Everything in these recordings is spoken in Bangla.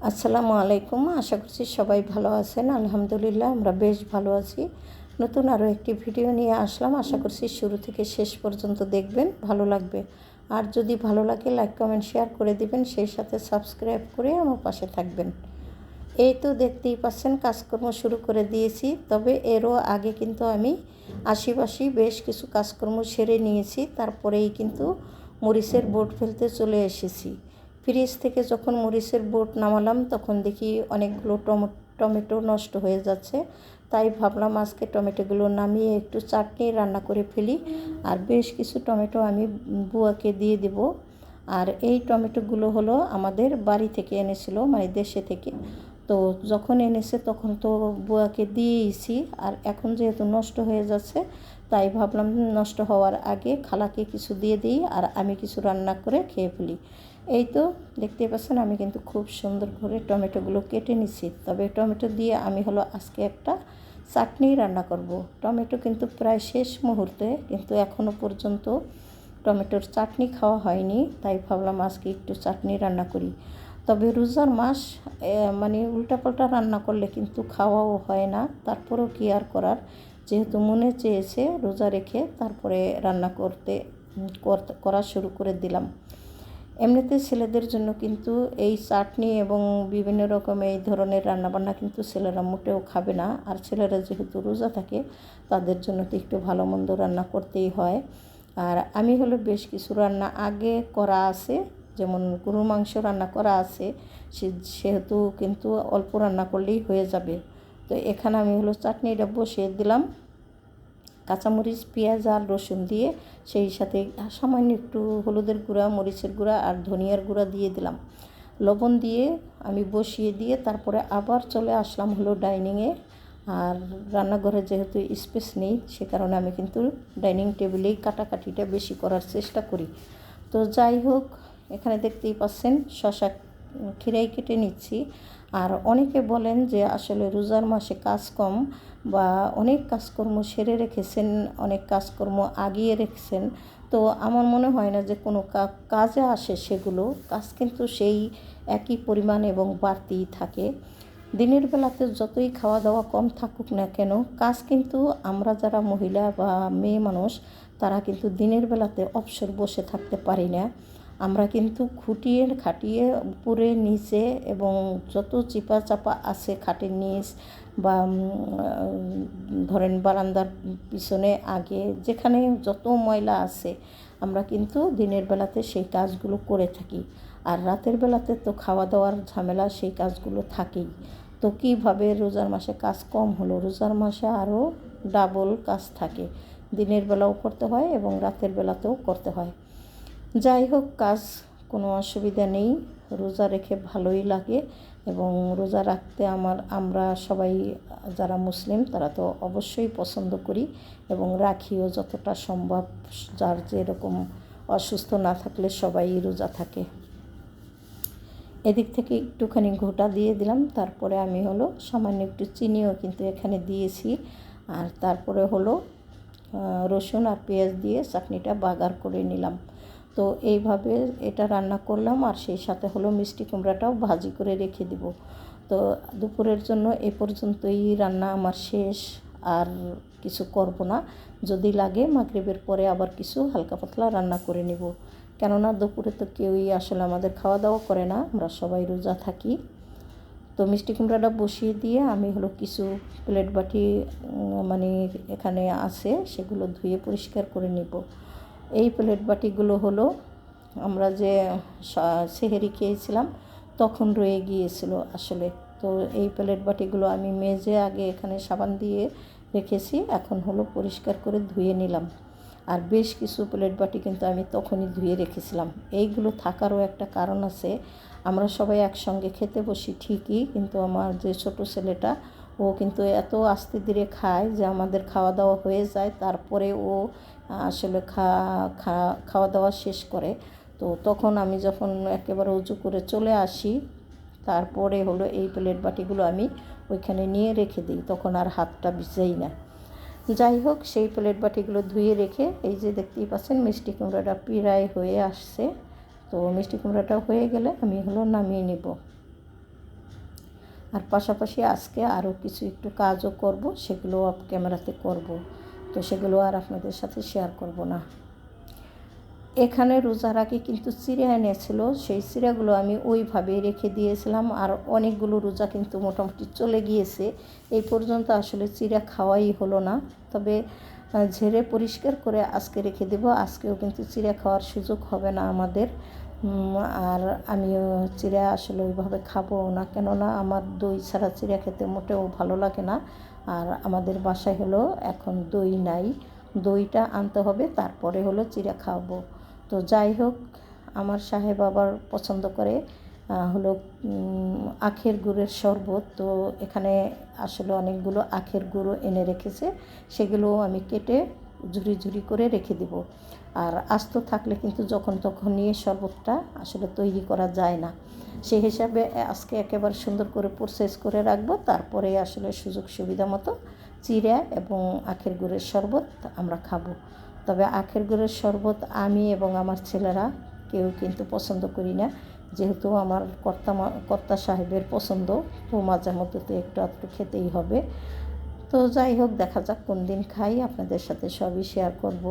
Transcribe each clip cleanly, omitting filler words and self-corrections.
আসসালামু আলাইকুম। আশা করছি সবাই ভালো আছেন। আলহামদুলিল্লাহ আমরা বেশ ভালো আছি। নতুন আরও একটি ভিডিও নিয়ে আসলাম। আশা করছি শুরু থেকে শেষ পর্যন্ত দেখবেন, ভালো লাগবে। আর যদি ভালো লাগে লাইক কমেন্ট শেয়ার করে দিবেন, সেই সাথে সাবস্ক্রাইব করে আমার পাশে থাকবেন। এই তো দেখতেই পাচ্ছেন কাজকর্ম শুরু করে দিয়েছি। তবে এরও আগে কিন্তু আমি আশিপাশি বেশ কিছু কাজকর্ম সেরে নিয়েছি। তারপরেই কিন্তু মরিচের বোট ফেলতে চলে এসেছি। ফ্রিজ থেকে যখন মরিচের বোট নামালাম তখন দেখি অনেকগুলো টমেটো নষ্ট হয়ে যাচ্ছে। তাই ভাবলাম আজকে টমেটোগুলো নামিয়ে একটু চাটনি রান্না করে ফেলি। আর বেশ কিছু টমেটো আমি বুয়াকে দিয়ে দেব। আর এই টমেটোগুলো হলো আমাদের বাড়ি থেকে এনেছিল, মানে দেশে থেকে। তো যখন এনেছে তখন তো বুয়াকে দিয়েইছি। আর এখন যেহেতু নষ্ট হয়ে যাচ্ছে তাই ভাবলাম নষ্ট হওয়ার আগে খালাকে কিছু দিয়ে দিই আর আমি কিছু রান্না করে খেয়ে ফেলি। এই তো দেখতে পাচ্ছেন আমি কিন্তু খুব সুন্দর করে টমেটোগুলো কেটে নিচ্ছি। তবে টমেটো দিয়ে আমি হলো আজকে একটা চাটনি রান্না করব। টমেটো কিন্তু প্রায় শেষ মুহূর্তে, কিন্তু এখনও পর্যন্ত টমেটোর চাটনি খাওয়া হয়নি। তাই ভাবলাম আজকে একটু চাটনি রান্না করি। তবে রোজার মাস মানে উল্টাপাল্টা রান্না করলে কিন্তু খাওয়াও হয় না। তারপরেও কি আর করার, যেহেতু মনে চেয়েছে রোজা রেখে তারপরে রান্না করা শুরু করে দিলাম। এমনিতে ছেলেদের জন্য কিন্তু এই চাটনি এবং বিভিন্ন রকম এই ধরনের রান্নাবান্না কিন্তু ছেলেরা মোটেও খাবে না। আর ছেলেরা যেহেতু রোজা থাকে তাদের জন্য তো একটু ভালো মন্দ রান্না করতেই হয়। আর আমি হলো বেশ কিছু রান্না আগে করা আছে, যেমন গরুর মাংস রান্না করা আছে, সেহেতু কিন্তু অল্প রান্না করলেই হয়ে যাবে। তো এখানে আমি হলো চাটনিটা বসিয়ে দিলাম কাঁচামরিচ, পেঁয়াজ আর রসুন দিয়ে। সেই সাথে সামান্য একটু হলুদের গুঁড়া, মরিচের গুঁড়া আর ধনিয়ার গুঁড়া দিয়ে দিলাম। লবণ দিয়ে আমি বসিয়ে দিয়ে তারপরে আবার চলে আসলাম হলো ডাইনিংয়ে। আর রান্নাঘরে যেহেতু স্পেস নেই সে কারণে আমি কিন্তু ডাইনিং টেবিলেই কাটাকাটিটা বেশি করার চেষ্টা করি। তো যাই হোক, এখানে দেখতেই পাচ্ছেন শসা খিরাই কেটে নিচ্ছি। আর অনেকে বলেন যে আসলে রোজার মাসে কাজ কম, বা অনেক কাজকর্ম সেরে রেখেছেন, অনেক কাজকর্ম আগিয়ে রেখেছেন। তো আমার মনে হয় না যে কোনো কাজে আসে সেগুলো। কাজ কিন্তু সেই একই পরিমাণ এবং বাড়তিই থাকে। দিনের বেলাতে যতই খাওয়া দাওয়া কম থাকুক না কেন, কাজ কিন্তু আমরা যারা মহিলা বা মেয়ে মানুষ তারা কিন্তু দিনের বেলাতে অবসর বসে থাকতে পারি না। আমরা কিন্তু খুঁটিয়ে খাটিয়ে উপরে নিচে এবং যত চিপা চাপা আছে খাটের নিচ বা ধরেন বারান্দার পিছনে আগে যেখানে যত ময়লা আছে আমরা কিন্তু দিনের বেলাতে সেই কাজগুলো করে থাকি। আর রাতের বেলাতে তো খাওয়া দাওয়ার ঝামেলা, সেই কাজগুলো থাকেই। তো কীভাবে রোজার মাসে কাজ কম হলো? রোজার মাসে আরও ডাবল কাজ থাকে, দিনের বেলাও করতে হয় এবং রাতের বেলাতেও করতে হয়। যাই হোক, কাজ কোনো অসুবিধা নেই, রোজা রেখে ভালোই লাগে। এবং রোজা রাখতে আমরা সবাই যারা মুসলিম তারা তো অবশ্যই পছন্দ করি এবং রাখিও যতটা সম্ভব। যার যেরকম অসুস্থ না থাকলে সবাই রোজা থাকে। এদিক থেকে একটুখানি ঘোটা দিয়ে দিলাম। তারপরে আমি হলো সামান্য একটু চিনিও কিন্তু এখানে দিয়েছি। আর তারপরে হলো রসুন আর পেঁয়াজ দিয়ে চাটনিটা বাগার করে নিলাম। তো এইভাবে এটা রান্না করলাম। আর সেই সাথে হলো মিষ্টি কুমড়াটাও ভাজি করে রেখে দিব। তো দুপুরের জন্য এ পর্যন্তই রান্না আমার শেষ। আর কিছু করব না, যদি লাগে মাগরিবের পরে আবার কিছু হালকা পাতলা রান্না করে নেব। কেননা দুপুরে তো কেউই আসলে আমাদের খাওয়া দাওয়া করে না, আমরা সবাই রোজা থাকি। তো মিষ্টি কুমড়াটা বসিয়ে দিয়ে আমি হলো কিছু প্লেট বাটি মানে এখানে আছে সেগুলো ধুয়ে পরিষ্কার করে নেব। এই প্লেট বাটিগুলো হলো আমরা যে সেহেরি খেয়েছিলাম তখন রয়ে গিয়েছিল আসলে। তো এই প্লেট বাটিগুলো আমি মেজে আগে এখানে সাবান দিয়ে রেখেছি, এখন হলো পরিষ্কার করে ধুয়ে নিলাম। আর বেশ কিছু প্লেট বাটি কিন্তু আমি তখনই ধুয়ে রেখেছিলাম। এইগুলো থাকারও একটা কারণ আছে। আমরা সবাই একসঙ্গে খেতে বসি ঠিকই, কিন্তু আমার যে ছোট ছেলেটা ও কিন্তু এত আস্তে ধীরে খায় যে আমাদের খাওয়া দাওয়া হয়ে যায়, তারপরে ও আসলে খাওয়া দাওয়া শেষ করে। তো তখন আমি যখন একেবারে উঁচু করে চলে আসি তারপরে হলো এই প্লেট বাটিগুলো আমি ওইখানে নিয়ে রেখে দিই, তখন আর হাতটা ভিজাই না। যাই হোক, সেই প্লেট বাটিগুলো ধুয়ে রেখে এই যে দেখতেই পাচ্ছেন মিষ্টি কুমড়াটা প্রায় হয়ে আসছে। তো মিষ্টি কুমড়াটা হয়ে গেলে আমি হলো নামিয়ে নেব। আর পাশাপাশি আজকে আরও কিছু একটু কাজও করব, সেগুলো অফ ক্যামেরাতে করব, তো সেগুলো আর আপনাদের সাথে শেয়ার করব না। এখানে রোজার আগে কিন্তু চিড়া এনেছিল, সেই চিড়াগুলো আমি ওইভাবেই রেখে দিয়েছিলাম। আর অনেকগুলো রোজা কিন্তু মোটামুটি চলে গিয়েছে, এই পর্যন্ত আসলে চিড়া খাওয়াই হলো না। তবে ঝেড়ে পরিষ্কার করে আজকে রেখে দেব, আজকেও কিন্তু চিড়া খাওয়ার সুযোগ হবে না আমাদের। আর আমিও চিড়া আসলে ওইভাবে খাবো না, কেননা আমার দই ছাড়া চিড়া খেতে মোটেও ভালো লাগে না। আর আমাদের বাসায় হলো এখন দই নাই, দইটা আনতে হবে, তারপরে হলো চিড়া খাওয়াবো। তো যাই হোক, আমার সাহেব আবার পছন্দ করে হলো আখের গুড়ের শরবত। তো এখানে আসলে অনেকগুলো আখের গুঁড়ো এনে রেখেছে, সেগুলোও আমি কেটে ঝুরি ঝুরি করে রেখে দেব। আর আস্ত থাকলে কিন্তু যখন তখন নিয়ে শরবতটা আসলে তৈরি করা যায় না, সেই হিসাবে আজকে একেবারে সুন্দর করে প্রসেস করে রাখবো, তারপরে আসলে সুযোগ সুবিধা মতো চিড়া এবং আখের গুড়ের শরবত আমরা খাবো। তবে আখের গুড়ের শরবত আমি এবং আমার ছেলেরা কেউ কিন্তু পছন্দ করি না, যেহেতু আমার কর্তা সাহেবের পছন্দ, তো মাঝে মধ্যে তো একটু আধটু খেতেই হবে। তো যাই হোক, দেখা যাক কোন দিন খাই, আপনাদের সাথে সবই শেয়ার করব।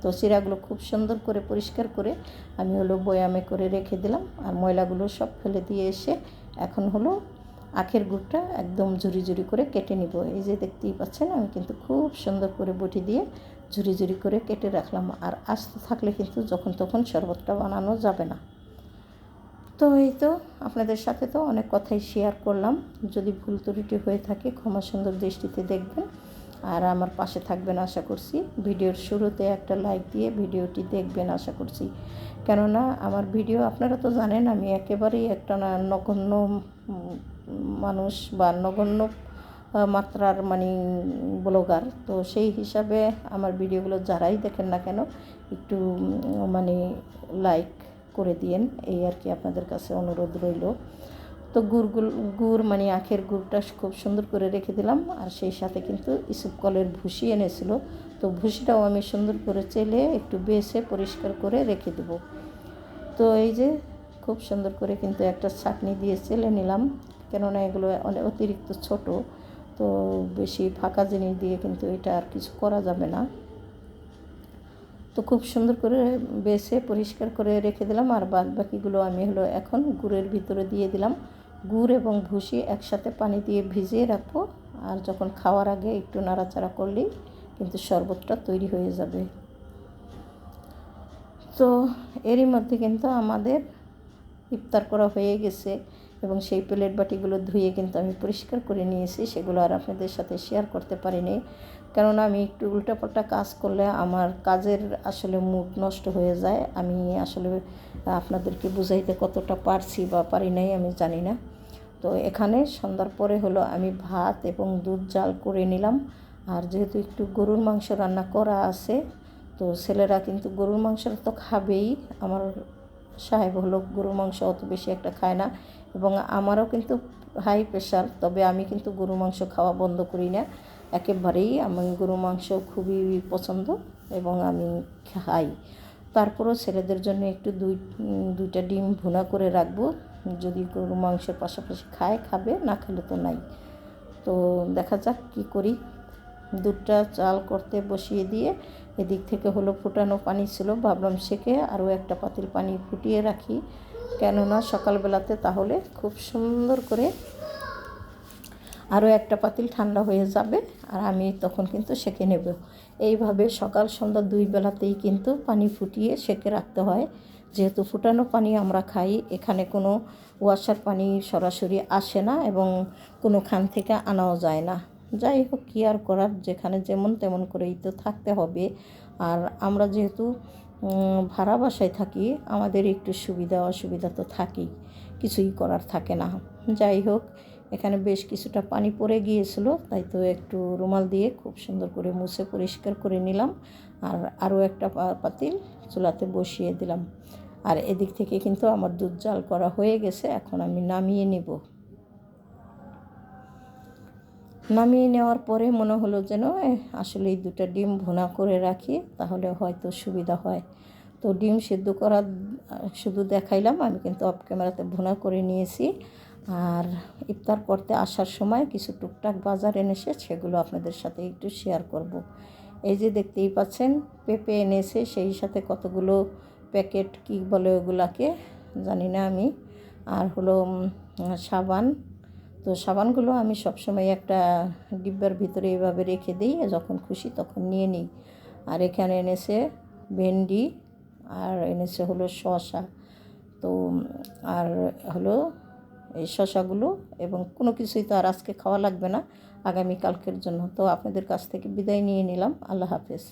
তো চিড়াগুলো খুব সুন্দর করে পরিষ্কার করে আমি হলো বয়ামে করে রেখে দিলাম, আর ময়লাগুলো সব ফেলে দিয়ে এসে এখন হলো আখের গুড়টা একদম ঝুরি ঝুরি করে কেটে নিব। এই যে দেখতেই পাচ্ছেন, আমি কিন্তু খুব সুন্দর করে বটি দিয়ে ঝুরি ঝুরি করে কেটে রাখলাম। আর আস্ত থাকলে কিন্তু যখন তখন শরবতটা বানানো যাবে না। তো এই তো আপনাদের সাথে তো অনেক কথাই শেয়ার করলাম, যদি ভুল ত্রুটি হয়ে থাকে ক্ষমা সুন্দর দৃষ্টিতে দেখবেন, আর আমার পাশে থাকবেন আশা করছি। ভিডিওর শুরুতে একটা লাইক দিয়ে ভিডিওটি দেখবেন আশা করছি, কেননা আমার ভিডিও আপনারা তো জানেন আমি একেবারেই একটা নগণ্য মানুষ বা নগণ্য মাত্রার মানে ব্লগার। তো সেই হিসাবে আমার ভিডিওগুলো যারাই দেখেন না কেন একটু মানে লাইক করে দিয়েন, এই আর কি আপনাদের কাছে অনুরোধ রইল। তো গুড় মানে আখের গুড়টা খুব সুন্দর করে রেখে দিলাম, আর সেই সাথে কিন্তু ইসুপ কলের ভুসি এনেছিল, তো ভুসিটাও আমি সুন্দর করে চেলে একটু বেছে পরিষ্কার করে রেখে দেব। তো এই যে খুব সুন্দর করে কিন্তু একটা ছাঁকনি দিয়ে চেলে নিলাম, কেননা এগুলো অনেক অতিরিক্ত ছোট, তো বেশি ফাঁকা জিনিস দিয়ে কিন্তু এটা আর কিছু করা যাবে না। তো খুব সুন্দর করে বেছে পরিষ্কার করে রেখে দিলাম, আর বাদ বাকিগুলো আমি হলো এখন গুড়ের ভিতরে দিয়ে দিলাম। গুড় এবং ভুসি একসাথে পানি দিয়ে ভিজিয়ে রাখবো, আর যখন খাওয়ার আগে একটু নাড়াচাড়া করলেই কিন্তু শরবতটা তৈরি হয়ে যাবে। তো এরই মধ্যে কিন্তু আমাদের ইফতার করা হয়ে গেছে, এবং সেই প্লেট বাটিগুলো ধুয়ে কিন্তু আমি পরিষ্কার করে নিয়েছি, সেগুলো আর আপনাদের সাথে শেয়ার করতে পারিনি, কেননা আমি একটু উল্টাপাল্টা কাজ করলে আমার কাজের আসলে মুড নষ্ট হয়ে যায়। আমি আসলে আপনাদেরকে বুঝাইতে কতটা পারছি বা পারি নাই আমি জানি না। তো এখানে সন্ধ্যার পরে হলো আমি ভাত এবং দুধ জাল করে নিলাম, আর যেহেতু একটু গরুর মাংস রান্না করা আছে, তো ছেলেরা কিন্তু গরুর মাংস তো খাবেই। আমার সাহেব হলো গরুর মাংস অত বেশি একটা খায় না, এবং আমারও কিন্তু হাই প্রেশার, তবে আমি কিন্তু গরুর মাংস খাওয়া বন্ধ করি না একেবারেই। আমি গরুর মাংস খুবই পছন্দ এবং আমি খাই। তারপরও ছেলেদের জন্য একটু দুইটা ডিম ভুনা করে রাখবো, যদি গরুর মাংসের পাশাপাশি খাবে, না খেলে তো নাই। তো দেখা যাক কী করি। দুধটা চাল করতে বসিয়ে দিয়ে এদিক থেকে হলো ফুটানো পানি ছিল, ভাবলাম সেকে আরও একটা পাতিল পানি ফুটিয়ে রাখি, কেননা সকালবেলাতে তাহলে খুব সুন্দর করে আরও একটা পাতিল ঠান্ডা হয়ে যাবে, আর আমি তখন কিন্তু সেকে নেব। এইভাবে সকাল সন্ধ্যা দুই বেলাতেই কিন্তু পানি ফুটিয়ে সেকে রাখতে হয়, যেহেতু ফুটানো পানি আমরা খাই, এখানে কোনো ওয়াসার পানি সরাসরি আসে না এবং কোনো খান থেকে আনাও যায় না। যাই হোক, কী আর করার, যেখানে যেমন তেমন করেই তো থাকতে হবে। আর আমরা যেহেতু ভাড়া বাসায় থাকি, আমাদের একটু সুবিধা অসুবিধা তো থাকেই, কিছুই করার থাকে না। যাই হোক, এখানে বেশ কিছুটা পানি পড়ে গিয়েছিল, তাই তো একটু রুমাল দিয়ে খুব সুন্দর করে মুছে পরিষ্কার করে নিলাম, আর আরও একটা পাতিল চুলাতে বসিয়ে দিলাম। আর এদিক থেকে কিন্তু আমার দুধ জাল করা হয়ে গেছে, এখন আমি নামিয়ে নেব। নামিয়ে নেওয়ার পরে মনে হলো যেন আসলে এই দুটো ডিম ভুনা করে রাখি, তাহলে হয়তো সুবিধা হয়। তো ডিম সিদ্ধ করা শুধু দেখাইলাম, আমি কিন্তু অফ ক্যামেরাতে ভুনা করে নিয়েছি। আর ইফতার করতে আসার সময় কিছু টুকটাক বাজার এনেছে, সেগুলো আপনাদের সাথে একটু শেয়ার করব। এই যে দেখতেই পাচ্ছেন পেঁপে এনেছে, সেই সাথে কতগুলো প্যাকেট কি বলে ওগুলাকে জানি না আমি, আর হলো সাবান। তো সাবানগুলো আমি সবসময় একটা ডিব্বার ভিতরে এভাবে রেখে দিই, যখন খুশি তখন নিয়ে নিই। আর এখানে এনেছে ভেন্ডি, আর এনেছে হলো শসা। তো আর হলো এই শসাগুলো, এবং কোনো কিছুই তো আর আজকে খাওয়া লাগবে না, আগামীকালকের জন্য। তো আপনাদের কাছ থেকে বিদায় নিয়ে নিলাম, আল্লাহ হাফেজ।